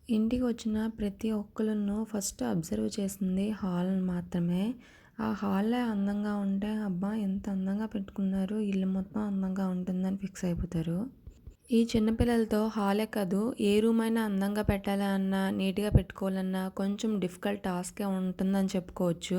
ఇంటికి వచ్చిన ప్రతి ఒక్కళ్ళను ఫస్ట్ అబ్జర్వ్ చేసింది హాల్ మాత్రమే. ఆ హాలే అందంగా ఉంటే, అబ్బా! ఎంత అందంగా పెట్టుకున్నారు, ఇల్లు మొత్తం అందంగా ఉంటుందని ఫిక్స్ అయిపోతారు. ఈ చిన్న పిల్లలతో హాలే కాదు, ఏ రూమ్ అయినా అందంగా పెట్టాలి అన్నా, నీట్‌గా పెట్టుకోవాలన్నా కొంచెం డిఫికల్ట్ టాస్కే ఉంటుందని చెప్పుకోవచ్చు.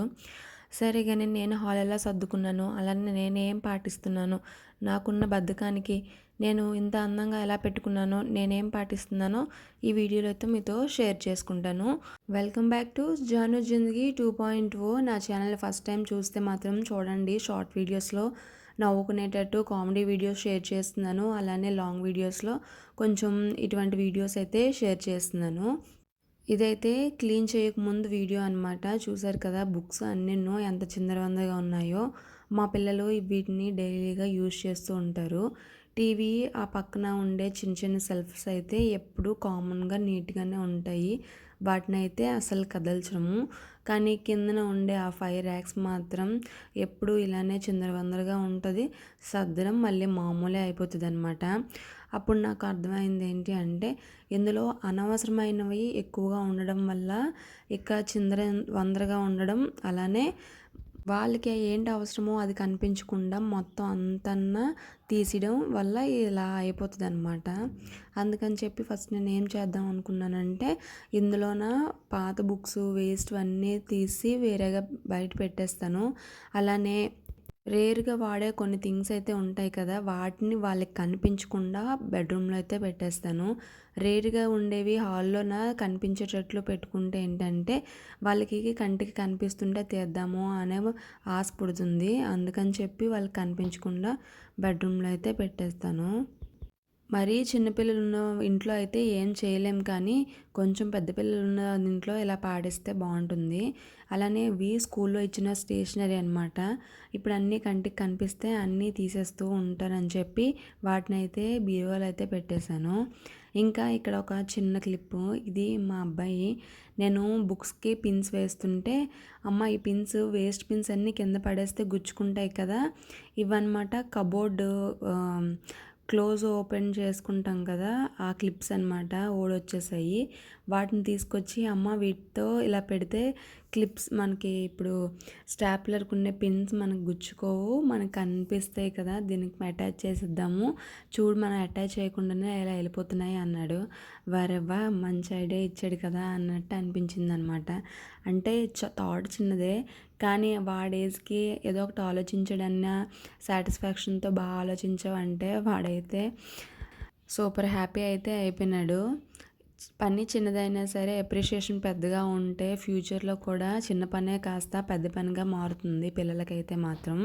సరే గాని నేను హాల్ ఎలా సర్దుకున్నాను, అలానే నేనేం పాటిస్తున్నాను, నాకున్న బద్ధకానికి నేను ఇంత అందంగా ఎలా పెట్టుకున్నానో, నేనేం పాటిస్తున్నానో ఈ వీడియోలో అయితే మీతో షేర్ చేసుకుంటాను. వెల్కమ్ బ్యాక్ టు జాను జిందగీ 2.0. నా ఛానల్ ఫస్ట్ టైం చూస్తే మాత్రం చూడండి. షార్ట్ వీడియోస్‌లో నవ్వుకునేటట్టు కామెడీ వీడియోస్ షేర్ చేస్తున్నాను. అలానే లాంగ్ వీడియోస్‌లో కొంచెం ఇటువంటి వీడియోస్ అయితే షేర్ చేస్తున్నాను. ఇదైతే క్లీన్ చేయకముందు వీడియో అనమాట. చూసారు కదా, బుక్స్ అన్నీను ఎంత చిందరవందరగా ఉన్నాయో. మా పిల్లలు వీటిని డైలీగా యూజ్ చేస్తూ ఉంటారు. టీవీ ఆ పక్కన ఉండే చిన్న చిన్న సెల్ఫ్స్ అయితే ఎప్పుడూ కామన్‌గా నీట్‌గానే ఉంటాయి. వాటినైతే అసలు కదల్చము. కానీ కిందన ఉండే ఆ 5 ర్యాక్స్ మాత్రం ఎప్పుడూ ఇలానే చిందరవందరగా ఉంటది. సర్దడం మళ్ళీ మామూలే అయిపోతదనమాట. అప్పుడు నాకు అర్థమైంది ఏంటి అంటే, ఇందులో అనవసరమైనవి ఎక్కువగా ఉండడం వల్ల ఇక వందరగా ఉండడం, అలానే వాళ్ళకి ఏంటి అవసరమో అది కనిపించకుండా మొత్తం అంతన్నా తీసేయడం వల్ల ఇలా అయిపోతుందనమాట. అందుకని చెప్పి ఫస్ట్ నేను ఏం చేద్దాం అనుకున్నానంటే, ఇందులోన పాత బుక్స్ వేస్ట్‌వి అన్నీ తీసి వేరేగా బయట పెట్టేస్తాను. అలానే రేర్‌గా వాడే కొన్ని థింగ్స్ అయితే ఉంటాయి కదా, వాటిని వాళ్ళకి కనిపించకుండా బెడ్‌రూమ్‌లో అయితే పెట్టేస్తాను. రేర్‌గా ఉండేవి హాల్లోన కనిపించేటట్లు పెట్టుకుంటే ఏంటంటే, వాళ్ళకి కంటికి కనిపిస్తుంటే తీద్దాము అనే ఆశ పుడుతుంది. అందుకని చెప్పి వాళ్ళకి కనిపించకుండా బెడ్‌రూమ్‌లో అయితే పెట్టేస్తాను. మరీ చిన్నపిల్లలున్న ఇంట్లో అయితే ఏం చేయలేం, కానీ కొంచెం పెద్ద పిల్లలున్న ఇంట్లో ఇలా పాడేస్తే బాగుంటుంది. అలానే ఇవి స్కూల్లో ఇచ్చిన స్టేషనరీ అనమాట. ఇప్పుడు అన్నీ కంటికి కనిపిస్తే అన్నీ తీసేస్తూ ఉంటారని చెప్పి వాటినైతే బీరువాలో అయితే పెట్టేశాను. ఇంకా ఇక్కడ ఒక చిన్న క్లిప్పు. ఇది మా అబ్బాయి. నేను బుక్స్‌కి పిన్స్ వేస్తుంటే, అమ్మ ఈ పిన్స్ వేస్ట్ పిన్స్ అన్నీ కింద పడేస్తే గుచ్చుకుంటాయి కదా, ఇవన్నమాట కబోర్డు క్లోజ్ ఓపెన్ చేసుకుంటాం కదా, ఆ క్లిప్స్ అనమాట ఊడొచ్చేసాయి. వాటిని తీసుకొచ్చి అమ్మ వీటితో ఇలా పెడితే క్లిప్స్ మనకి ఇప్పుడు స్టాప్లర్‌కి ఉండే పిన్స్ మనకు గుచ్చుకోవు, మనకు కనిపిస్తాయి కదా, దీనికి అటాచ్ చేసిద్దాము, చూడు మనం అటాచ్ చేయకుండానే ఇలా వెళ్ళిపోతున్నాయి అన్నాడు. వారెవ్వా మంచి ఐడియా ఇచ్చాడు కదా అన్నట్టు అనిపించిందనమాట. అంటే థాట్ చిన్నదే, కానీ వాడి ఏజ్‌కి ఏదో ఒకటి ఆలోచించడన్న సాటిస్ఫాక్షన్‌తో బాగా ఆలోచించావంటే వాడైతే సూపర్ హ్యాపీ అయితే అయిపోయినాడు. పని చిన్నదైనా సరే అప్రిషియేషన్ పెద్దగా ఉంటే ఫ్యూచర్‌లో కూడా చిన్న పనే కాస్త పెద్ద పనిగా మారుతుంది పిల్లలకైతే మాత్రం.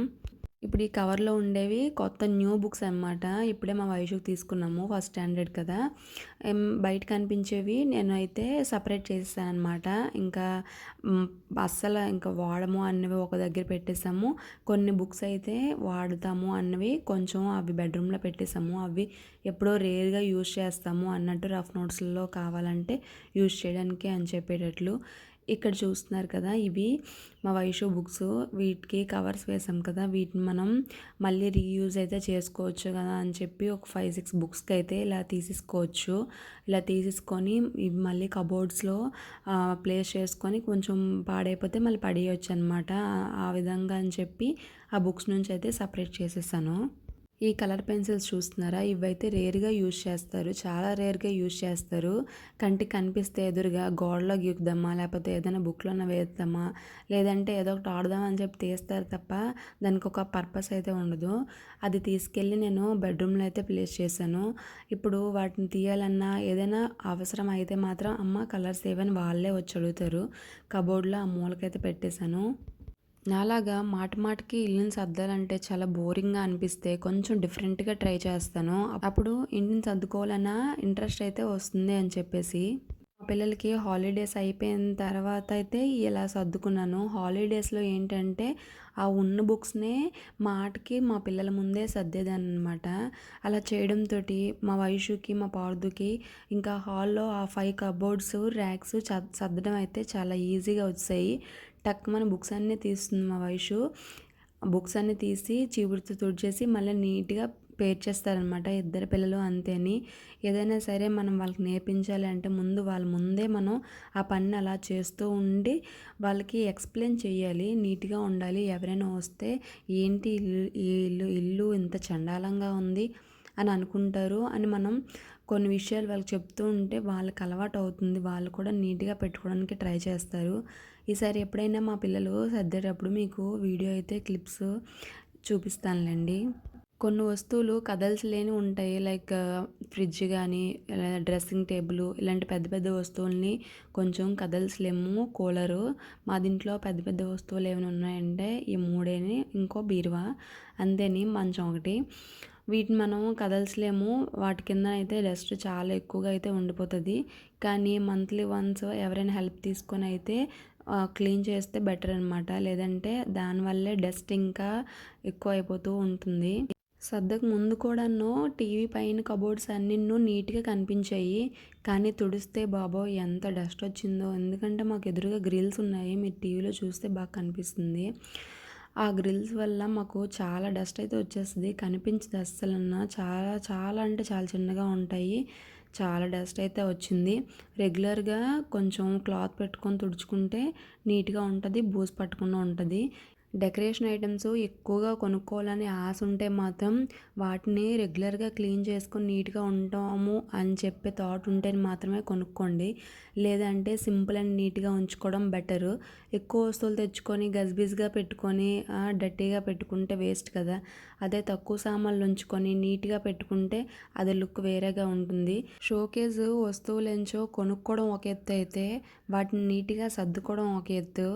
ఇప్పుడు ఈ కవర్‌లో ఉండేవి కొత్త న్యూ బుక్స్ అనమాట. ఇప్పుడే మా వైషుకి తీసుకున్నాము. ఫస్ట్ స్టాండర్డ్ కదా. బయట కనిపించేవి నేనైతే సెపరేట్ చేసేసాననమాట. ఇంకా అస్సలు ఇంకా వాడము అన్నవి ఒక దగ్గర పెట్టేసాము. కొన్ని బుక్స్ అయితే వాడతాము అన్నవి కొంచెం అవి బెడ్రూమ్‌లో పెట్టేసాము. అవి ఎప్పుడో రేర్‌గా యూజ్ చేస్తాము అన్నట్టు రఫ్ నోట్స్‌లో కావాలంటే యూజ్ చేయడానికి అని చెప్పేటట్లు. ఇక్కడ చూస్తున్నారు కదా, ఇవి మా వైషు బుక్స్. వీటికి కవర్స్ వేసాం కదా, వీటిని మనం మళ్ళీ రీయూజ్ అయితే చేసుకోవచ్చు కదా అని చెప్పి ఒక 5, 6 బుక్స్కి అయితే ఇలా తీసేసుకోవచ్చు. ఇలా తీసేసుకొని ఇవి మళ్ళీ కబోర్డ్స్లో ప్లేస్ చేసుకొని కొంచెం పాడైపోతే మళ్ళీ పడేయచ్చు అనమాట. ఆ విధంగా అని చెప్పి ఆ బుక్స్ నుంచి అయితే సపరేట్ చేసేసాను. ఈ కలర్ పెన్సిల్స్ చూస్తున్నారా, ఇవైతే రేర్‌గా యూజ్ చేస్తారు. చాలా రేర్‌గా యూజ్ చేస్తారు. కంటికి కనిపిస్తే ఎదురుగా గోడలో గీకుదామా, లేకపోతే ఏదైనా బుక్‌లోన వేద్దామా, లేదంటే ఏదో ఒకటి ఆడదాం అని చెప్పి తీస్తారు తప్ప దానికి ఒక పర్పస్ అయితే ఉండదు. అది తీసుకెళ్ళి నేను బెడ్రూమ్‌లో అయితే ప్లేస్ చేశాను. ఇప్పుడు వాటిని తీయాలన్నా ఏదైనా అవసరం అయితే మాత్రం అమ్మ కలర్స్ ఏవని వాళ్ళే వచ్చి అడుగుతారు. కబోర్డ్‌లో ఆ మూలకైతే పెట్టేశాను. నాలాగా మాటి మాటికి ఇల్లుని సర్దాలంటే చాలా బోరింగ్‌గా అనిపిస్తే కొంచెం డిఫరెంట్‌గా ట్రై చేస్తాను. అప్పుడు ఇంటిని సర్దుకోవాలన్న ఇంట్రెస్ట్ అయితే వస్తుంది అని చెప్పేసి. మా పిల్లలకి హాలిడేస్ అయిపోయిన తర్వాత అయితే ఇలా సర్దుకున్నాను. హాలిడేస్‌లో ఏంటంటే ఆ ఉన్న బుక్స్‌నే మాటికి మా పిల్లల ముందే సర్దేదాన్ననమాట. అలా చేయడంతోటి మా వైషుకి, మా పార్దుకి ఇంకా హాల్‌లో ఆ 5 కబోర్డ్స్, ర్యాక్స్ సర్దడం అయితే చాలా ఈజీగా వచ్చేసాయి. టక్కుమని బుక్స్ అన్నీ తీస్తుంది మా వైషు. బుక్స్ అన్నీ తీసి చీపురుతో తుడిచేసి మళ్ళీ నీట్‌గా పేర్ చేస్తారనమాట. ఇద్దరు పిల్లలు అంతేని. ఏదైనా సరే మనం వాళ్ళకి నేర్పించాలి అంటే ముందు వాళ్ళ ముందే మనం ఆ పనిని అలా చేస్తూ ఉండి వాళ్ళకి ఎక్స్‌ప్లెయిన్ చేయాలి. నీట్‌గా ఉండాలి. ఎవరైనా వస్తే ఏంటి ఈ ఇల్లు ఇంత చండాలంగా ఉంది అని అనుకుంటారు అని మనం కొన్ని విషయాలు వాళ్ళకి చెప్తూ ఉంటే వాళ్ళకి అలవాటవుతుంది. వాళ్ళు కూడా నీట్‌గా పెట్టుకోవడానికి ట్రై చేస్తారు. ఈసారి ఎప్పుడైనా మా పిల్లలు సర్దేటప్పుడు మీకు వీడియో అయితే క్లిప్స్ చూపిస్తానులెండి. కొన్ని వస్తువులు కదల్చలేనివి ఉంటాయి. లైక్ ఫ్రిడ్జ్ గానీ, లేదా డ్రెస్సింగ్ టేబులు ఇలాంటి పెద్ద పెద్ద వస్తువుల్ని కొంచెం కదల్చలేము. కూలరు, మాదింట్లో పెద్ద పెద్ద వస్తువులు ఏమైనా ఉన్నాయంటే ఈ మూడేని, ఇంకో బీరువా, అంతేని మంచం ఒకటి. వీటిని మనం కదల్చలేము. వాటి కింద అయితే డస్ట్ చాలా ఎక్కువగా అయితే ఉండిపోతది. కానీ మంత్లీ వన్స్ ఎవరైనా హెల్ప్ తీసుకొని అయితే క్లీన్ చేస్తే బెటర్ అనమాట. లేదంటే దానివల్లే డస్ట్ ఇంకా ఎక్కువ అయిపోతూ ఉంటుంది. సర్దక ముందు కూడాను టీవీ పైన కబోర్డ్స్ అన్నీను నీట్‌గా కనిపించాయి. కానీ తుడిస్తే బాబోయ్! ఎంత డస్ట్ వచ్చిందో. ఎందుకంటే మాకు ఎదురుగా గ్రిల్స్ ఉన్నాయి. మీరు టీవీలో చూస్తే బాగా కనిపిస్తుంది. ఆ గ్రిల్స్ వల్ల మాకు చాలా డస్ట్ అయితే వచ్చేస్తది. కనిపించదు అస్సలన. చాలా చాలా అంటే చాలా చిన్నగా ఉంటాయి. చాలా డస్ట్ అయితే వచ్చింది. రెగ్యులర్‌గా కొంచెం క్లాత్ పెట్టుకొని తుడుచుకుంటే నీట్‌గా ఉంటది. బూజు పట్టకుండా ఉంటది. డెకరేషన్ ఐటెమ్స్ ఎక్కువగా కొనుక్కోవాలని ఆశ ఉంటే మాత్రం వాటిని రెగ్యులర్‌గా క్లీన్ చేసుకొని నీట్‌గా ఉంటాము అని చెప్పే థాట్ ఉంటే మాత్రమే కొనుక్కోండి. లేదంటే సింపుల్ అండ్ నీట్‌గా ఉంచుకోవడం బెటరు. ఎక్కువ వస్తువులు తెచ్చుకొని గజిబిజిగా పెట్టుకొని డర్టీగా పెట్టుకుంటే వేస్ట్ కదా! అదే తక్కువ సామాన్లు ఉంచుకొని నీట్‌గా పెట్టుకుంటే అది లుక్ వేరేగా ఉంటుంది. షోకేస్ వస్తువులెంచో కొనుక్కోవడం ఒక ఎత్తు అయితే వాటిని నీట్‌గా సర్దుకోవడం ఒక ఎత్తు.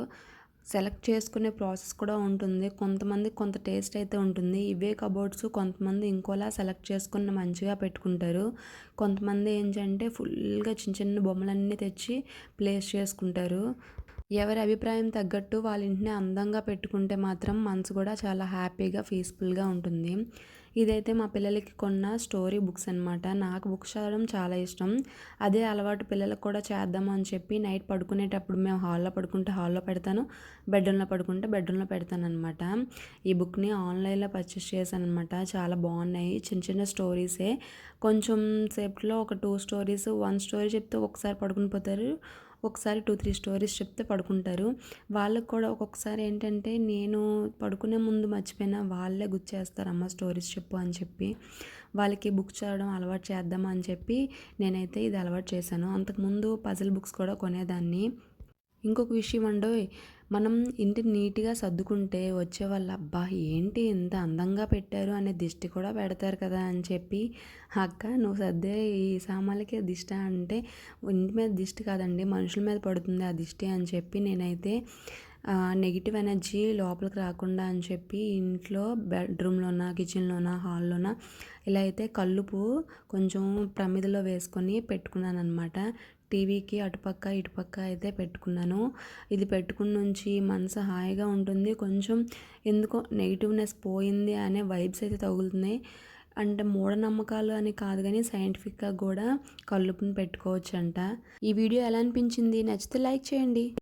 సెలెక్ట్ చేసుకునే ప్రాసెస్ కూడా ఉంటుంది. కొంతమందికి కొంత టేస్ట్ అయితే ఉంటుంది. ఇవే కబోర్డ్స్ కొంతమంది ఇంకోలా సెలెక్ట్ చేసుకొని మంచిగా పెట్టుకుంటారు. కొంతమంది ఏంటంటే ఫుల్‌గా చిన్న చిన్న బొమ్మలన్నీ తెచ్చి ప్లేస్ చేసుకుంటారు. ఎవరి అభిప్రాయం తగ్గట్టు వాళ్ళ ఇంటిని అందంగా పెట్టుకుంటే మాత్రం మనసు కూడా చాలా హ్యాపీగా, పీస్‌ఫుల్‌గా ఉంటుంది. ఇదైతే మా పిల్లలకి కొన్న స్టోరీ బుక్స్ అనమాట. నాకు బుక్స్ చదవడం చాలా ఇష్టం. అదే అలవాటు పిల్లలకు కూడా చేద్దాం అని చెప్పి నైట్ పడుకునేటప్పుడు మేము హాల్‌లో పడుకుంటే హాల్‌లో పెడతాను. బెడ్రూమ్‌లో పడుకుంటే బెడ్రూమ్‌లో పెడతాననమాట. ఈ బుక్‌ని ఆన్‌లైన్‌లో పర్చేస్ చేశాననమాట. చాలా బాగున్నాయి. చిన్న చిన్న స్టోరీసే. కొంచెం సేపట్లో ఒక 2 స్టోరీస్, 1 స్టోరీ చెప్తే ఒకసారి పడుకుని పోతారు. ఒకసారి 2, 3 స్టోరీస్ చెప్తే పడుకుంటారు. వాళ్ళకి కూడా ఒక్కొక్కసారి ఏంటంటే నేను పడుకునే ముందు మర్చిపోయినా వాళ్ళే గుర్తు చేస్తారు, అమ్మ స్టోరీస్ చెప్పు అని చెప్పి. వాళ్ళకి బుక్స్ చదవడం అలవాటు చేద్దాం అని చెప్పి నేనైతే ఇది అలవాటు చేశాను. అంతకుముందు పజిల్ బుక్స్ కూడా కొనేదాన్ని. ఇంకొక విషయం అండోయ్! మనం ఇంటిని నీట్‌గా సర్దుకుంటే వచ్చేవాళ్ళు అబ్బా! ఏంటి ఇంత అందంగా పెట్టారు అనే దిష్టి కూడా పెడతారు కదా అని చెప్పి, అక్క నువ్వు సర్దే ఈ సామాన్లకే దిష్టా అంటే, ఇంటి మీద దిష్టి కాదండి మనుషుల మీద పడుతుంది ఆ దిష్టి అని చెప్పి నేనైతే నెగిటివ్ ఎనర్జీ లోపలికి రాకుండా అని చెప్పి ఇంట్లో బెడ్రూమ్‌లోన, కిచెన్‌లోన, హాల్‌లోన ఇలా అయితే కల్లుపు కొంచెం ప్రమిదలో వేసుకొని పెట్టుకున్నాననమాట. టీవీకి అటుపక్క, ఇటుపక్క అయితే పెట్టుకున్నాను. ఇది పెట్టుకున్న నుంచి మనసు హాయిగా ఉంటుంది. కొంచెం ఎందుకో నెగెటివ్‌నెస్ పోయింది అనే వైబ్స్ అయితే తగులుతున్నాయి. అంటే మూఢనమ్మకాలు అని కాదు గానీ సైంటిఫిక్‌గా గూడా కల్లుపుని పెట్టుకోవచ్చంట. ఈ వీడియో ఎలా అనిపించింది? నచ్చితే లైక్ చేయండి.